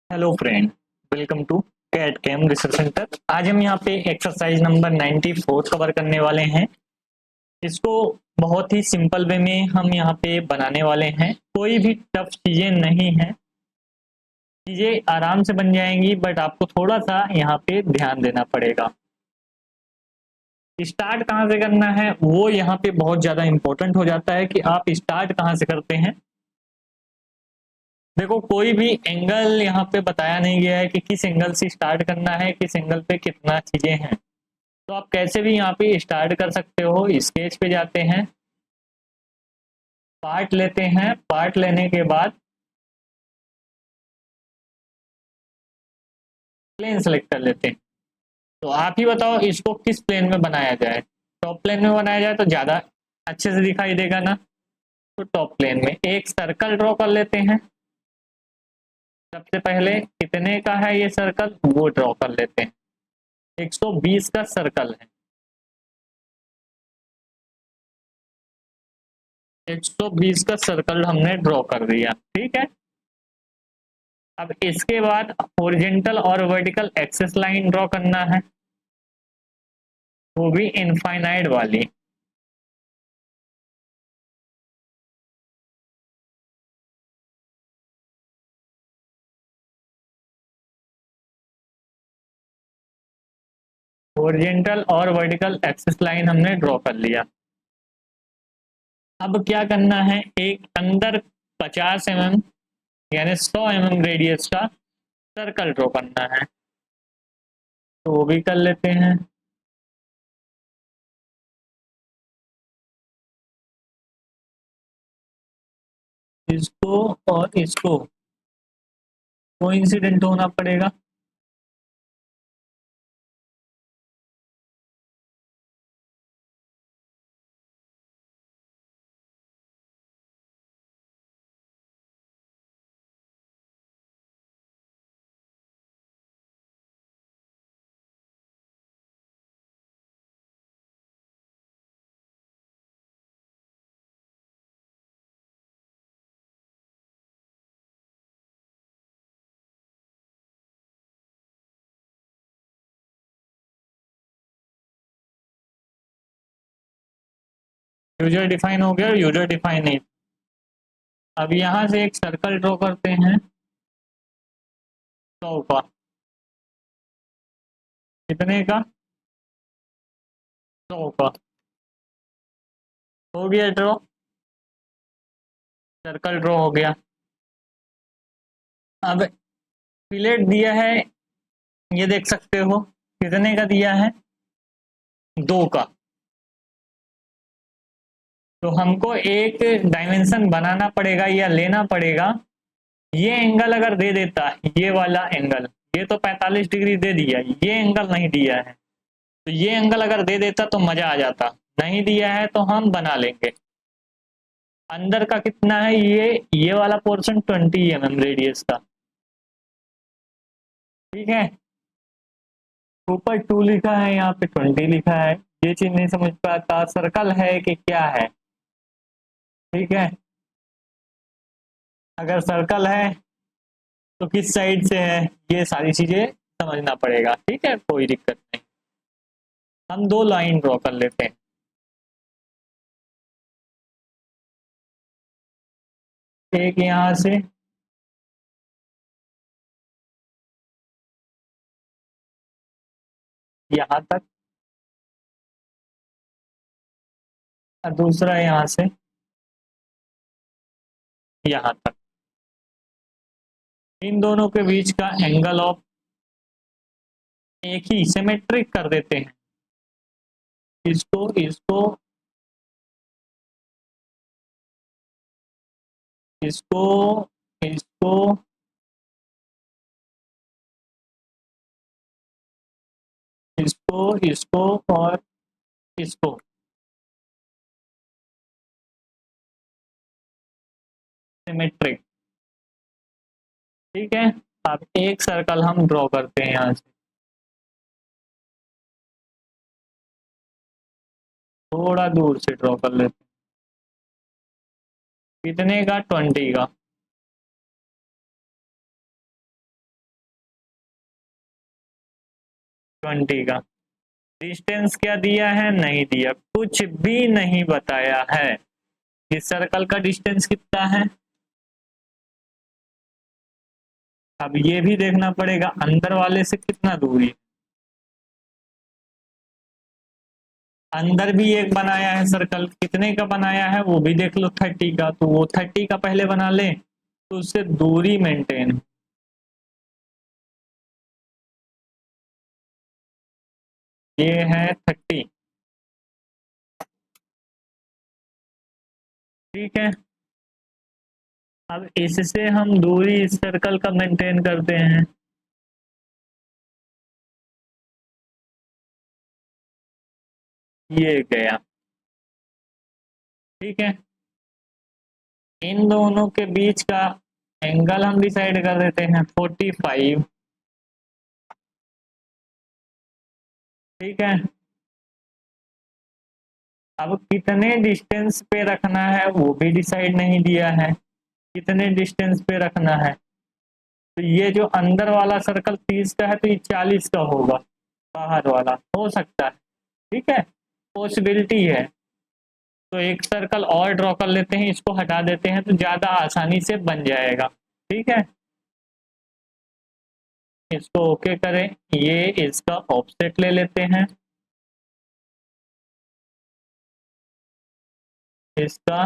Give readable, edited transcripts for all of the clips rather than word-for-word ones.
Hello friend. Welcome to cat cam research centre. आज हम यहाँ पे एक्सरसाइज नंबर 94 कवर करने वाले हैं। इसको बहुत ही सिंपल वे में हम यहाँ पे बनाने वाले हैं। कोई भी टफ चीजें नहीं है, चीजें आराम से बन जाएंगी, बट आपको थोड़ा सा यहाँ पे ध्यान देना पड़ेगा। स्टार्ट कहाँ से करना है वो यहाँ पे बहुत ज्यादा इंपॉर्टेंट हो जाता है कि आप स्टार्ट कहाँ से करते हैं। देखो, कोई भी एंगल यहाँ पे बताया नहीं गया है कि किस एंगल से स्टार्ट करना है, किस एंगल पे कितना चीजें हैं। तो आप कैसे भी यहाँ पे स्टार्ट कर सकते हो। स्केच पे जाते हैं, पार्ट लेते हैं, पार्ट लेने के बाद प्लेन सेलेक्ट कर लेते हैं। तो आप ही बताओ इसको किस प्लेन में बनाया जाए। टॉप प्लेन में बनाया जाए तो ज्यादा अच्छे से दिखाई देगा ना। तो टॉप प्लेन में एक सर्कल ड्रॉ कर लेते हैं। सबसे पहले कितने का है ये सर्कल वो ड्रॉ कर लेते हैं। 120 का सर्कल है। 120 का सर्कल हमने ड्रॉ कर दिया, ठीक है। अब इसके बाद हॉरिजॉन्टल और वर्टिकल एक्सिस लाइन ड्रॉ करना है, वो भी इनफाइनाइट वाली। हॉरिजॉन्टल और वर्टिकल एक्सिस लाइन हमने ड्रॉ कर लिया। अब क्या करना है, एक अंदर 50 mm यानी 100 mm रेडियस का सर्कल ड्रॉ करना है। तो वो भी कर लेते हैं। इसको और इसको कोइंसिडेंट होना पड़ेगा। यूजर डिफाइन हो गया, यूजर डिफाइन नहीं। अब यहाँ से एक सर्कल ड्रॉ करते हैं 100 का। कितने का? 100 का। हो गया ड्रॉ, सर्कल ड्रॉ हो गया। अब फिलेट दिया है, ये देख सकते हो कितने का दिया है, 2 का। तो हमको एक डायमेंशन बनाना पड़ेगा या लेना पड़ेगा। ये एंगल अगर दे देता, ये वाला एंगल, ये तो 45 डिग्री दे दिया, ये एंगल नहीं दिया है। तो ये एंगल अगर दे देता तो मजा आ जाता। नहीं दिया है तो हम बना लेंगे। अंदर का कितना है, ये वाला पोर्शन 20 mm रेडियस का, ठीक है। ऊपर 2 लिखा है, यहाँ पे 20 लिखा है। ये चीज नहीं समझ पाता सर्कल है कि क्या है, ठीक है। अगर सर्कल है तो किस साइड से है, ये सारी चीजें समझना पड़ेगा, ठीक है। कोई दिक्कत नहीं। हम 2 लाइन ड्रॉ कर लेते हैं। एक यहाँ से, यहाँ तक, और दूसरा यहाँ से यहाँ तक। इन दोनों के बीच का एंगल ऑफ एक ही सिमेट्रिक कर देते हैं। इसको इसको इसको इसको इसको इसको और इसको सिमेट्रिक, ठीक है। अब एक सर्कल हम ड्रॉ करते हैं यहाँ से, थोड़ा दूर से ड्रॉ कर लेते हैं। कितने का? 20 का। 20 का। डिस्टेंस क्या दिया है? नहीं दिया, कुछ भी नहीं बताया है। इस सर्कल का डिस्टेंस कितना है? अब ये भी देखना पड़ेगा अंदर वाले से कितना दूरी है। अंदर भी एक बनाया है सर्कल, कितने का बनाया है वो भी देख लो, 30 का। तो वो 30 का पहले बना ले तो उससे दूरी मेंटेन। ये है 30, ठीक है। अब इससे हम दूरी इस सर्कल का मेंटेन करते हैं। ये गया, ठीक है। इन दोनों के बीच का एंगल हम डिसाइड कर देते हैं 45, ठीक है। अब कितने डिस्टेंस पे रखना है वो भी डिसाइड नहीं दिया है, कितने डिस्टेंस पे रखना है। तो ये जो अंदर वाला सर्कल 30 का है तो ये 40 का होगा, बाहर वाला हो सकता है, ठीक है, पॉसिबिलिटी है। तो एक सर्कल और ड्रॉ कर लेते हैं, इसको हटा देते हैं तो ज्यादा आसानी से बन जाएगा, ठीक है। इसको ओके करें, ये इसका ऑफसेट ले लेते हैं, इसका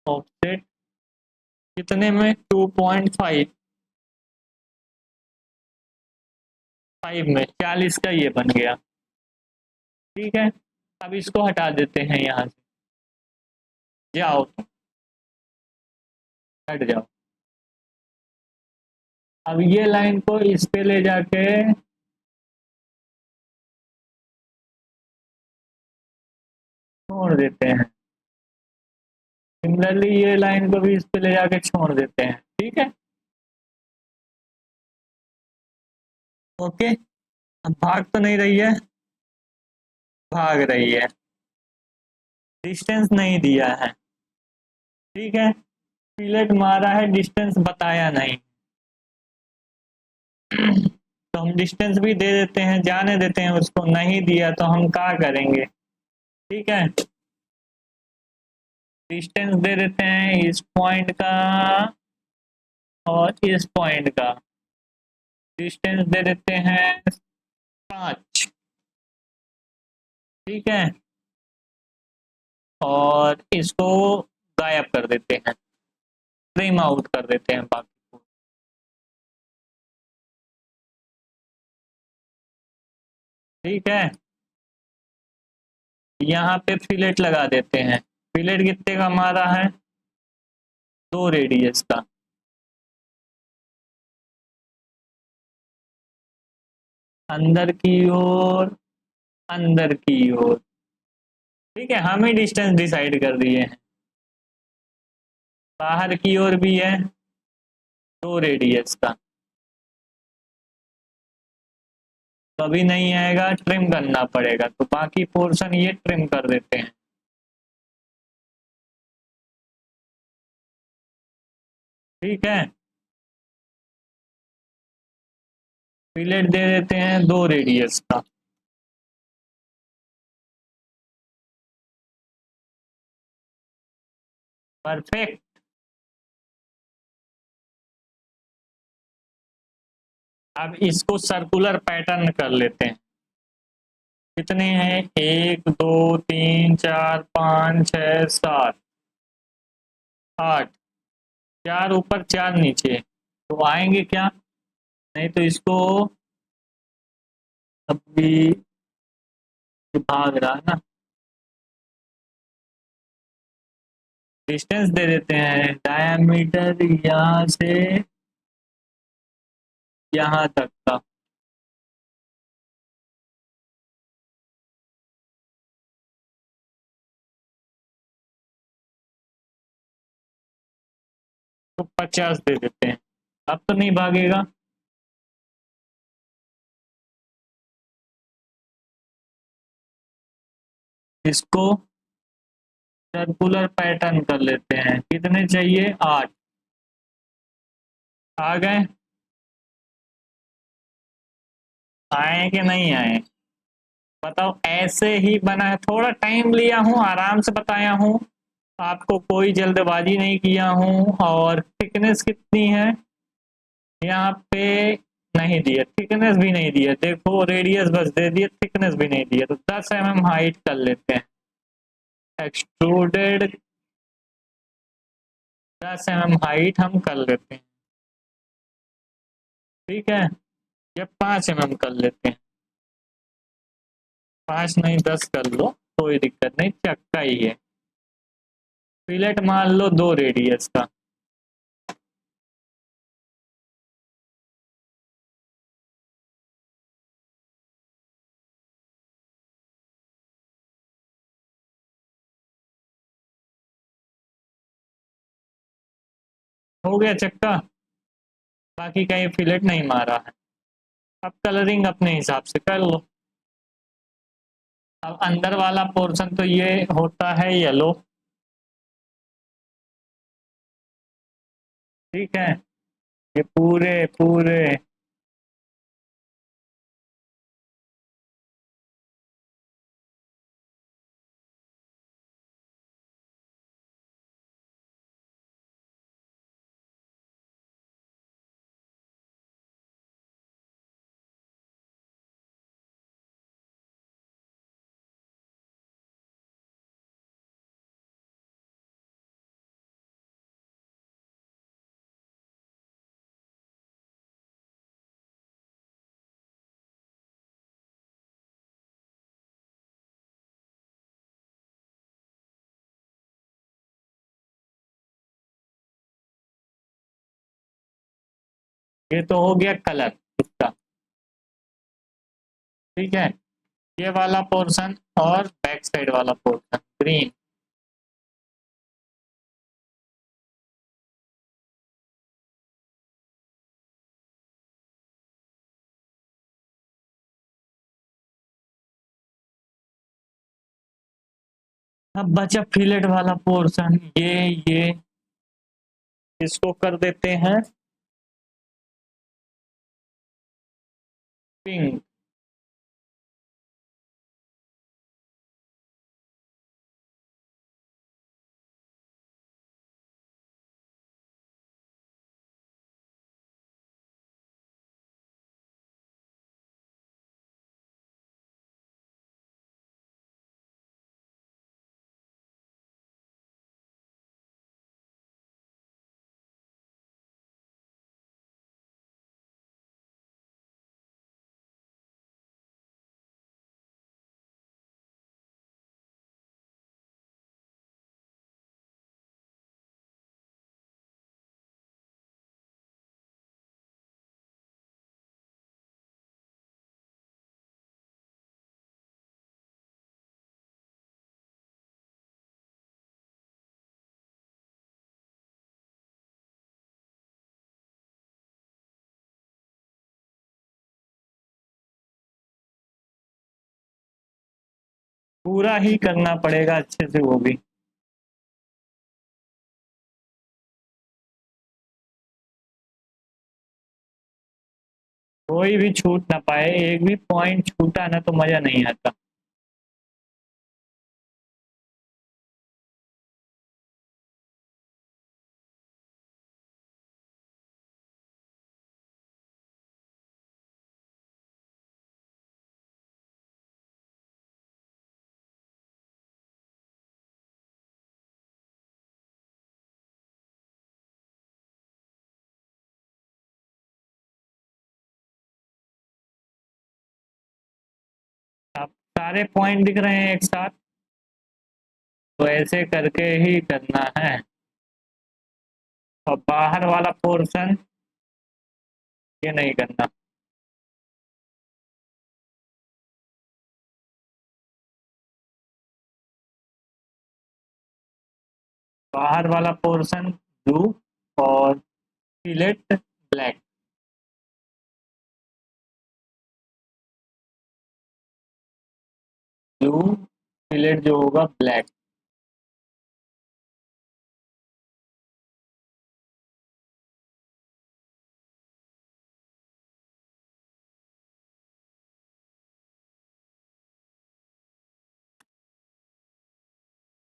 ऑफसेट कितने में? 2.5 में 40 का ये बन गया, ठीक है। अब इसको हटा देते हैं यहाँ से, जाओ हट जाओ। अब ये लाइन को इस पे ले जाके छोड़ देते हैं, सिमिलरली ये लाइन को भी इस पे ले जाके छोड़ देते हैं, ठीक है, ओके। अब भाग तो नहीं रही है? भाग रही है, डिस्टेंस नहीं दिया है, ठीक है। पिलेट मारा है, डिस्टेंस बताया नहीं। तो हम डिस्टेंस भी दे देते हैं, जाने देते हैं उसको, नहीं दिया तो हम क्या करेंगे, ठीक है। डिस्टेंस दे देते हैं इस पॉइंट का और इस पॉइंट का, डिस्टेंस दे देते हैं 5, ठीक है। और इसको गायब कर देते हैं, ट्रिम आउट कर देते हैं बाकी को, ठीक है। यहाँ पे फिलेट लगा देते हैं, फिलेट कितने का हमारा है? 2 रेडियस का, अंदर की ओर, अंदर की ओर, ठीक है। हम ही डिस्टेंस डिसाइड कर दिए हैं, बाहर की ओर भी है 2 रेडियस का। कभी नहीं आएगा, ट्रिम करना पड़ेगा, तो बाकी पोर्शन ये ट्रिम कर देते हैं, ठीक है। फिलेट दे देते हैं 2 रेडियस का, परफेक्ट। अब इसको सर्कुलर पैटर्न कर लेते हैं, कितने हैं? 1 2 3 4 5 6 7 8, 4 ऊपर 4 नीचे, तो आएंगे क्या? नहीं तो इसको अभी भाग रहा है ना, डिस्टेंस दे देते हैं, डायमीटर यहाँ से यहाँ तक का, तो 50 दे देते हैं। अब तो नहीं भागेगा, इसको सर्कुलर पैटर्न कर लेते हैं, कितने चाहिए? 8 आ गए, आए कि नहीं आए बताओ। ऐसे ही बना है, थोड़ा टाइम लिया हूँ, आराम से बताया हूँ आपको, कोई जल्दबाजी नहीं किया हूँ। और थिकनेस कितनी है यहाँ पे, नहीं दिया, थिकनेस भी नहीं दिया, देखो रेडियस बस दे दिया, थिकनेस भी नहीं दिया। तो 10 mm हाइट कर लेते हैं, एक्सट्रूडेड 10 mm हाइट हम कर लेते हैं, ठीक है। या 5 mm कर लेते हैं, 5 नहीं 10 कर लो, कोई दिक्कत नहीं, चक्का ही है। फिलेट मान लो 2 रेडियस का, हो गया चक्का। बाकी कहीं फिलेट नहीं मारा है। अब कलरिंग अपने हिसाब से कर लो। अब अंदर वाला पोर्शन तो ये होता है येलो, ठीक है। ये पूरे पूरे ये तो हो गया कलर इसका, ठीक है। ये वाला पोर्शन और बैक साइड वाला पोर्शन ग्रीन। अब बचा फिलेट वाला पोर्शन, ये इसको कर देते हैं पिंक। पूरा ही करना पड़ेगा अच्छे से वो भी। कोई भी छूट ना पाए, एक भी पॉइंट छूटा ना तो मजा नहीं आता। अब सारे पॉइंट दिख रहे हैं एक साथ, तो ऐसे करके ही करना है। और बाहर वाला पोर्शन ये नहीं करना। बाहर वाला पोर्शन ब्लू और फिलेट ब्लैक। ब्लू फिलेट जो होगा ब्लैक।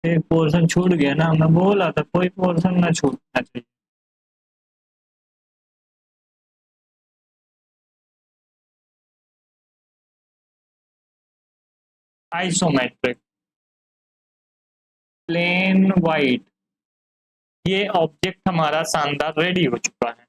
एक पोर्शन छूट गया ना, मैं बोला था कोई पोर्शन ना छूटना चाहिए। आइसोमेट्रिक, प्लेन वाइट, ये ऑब्जेक्ट हमारा शानदार रेडी हो चुका है।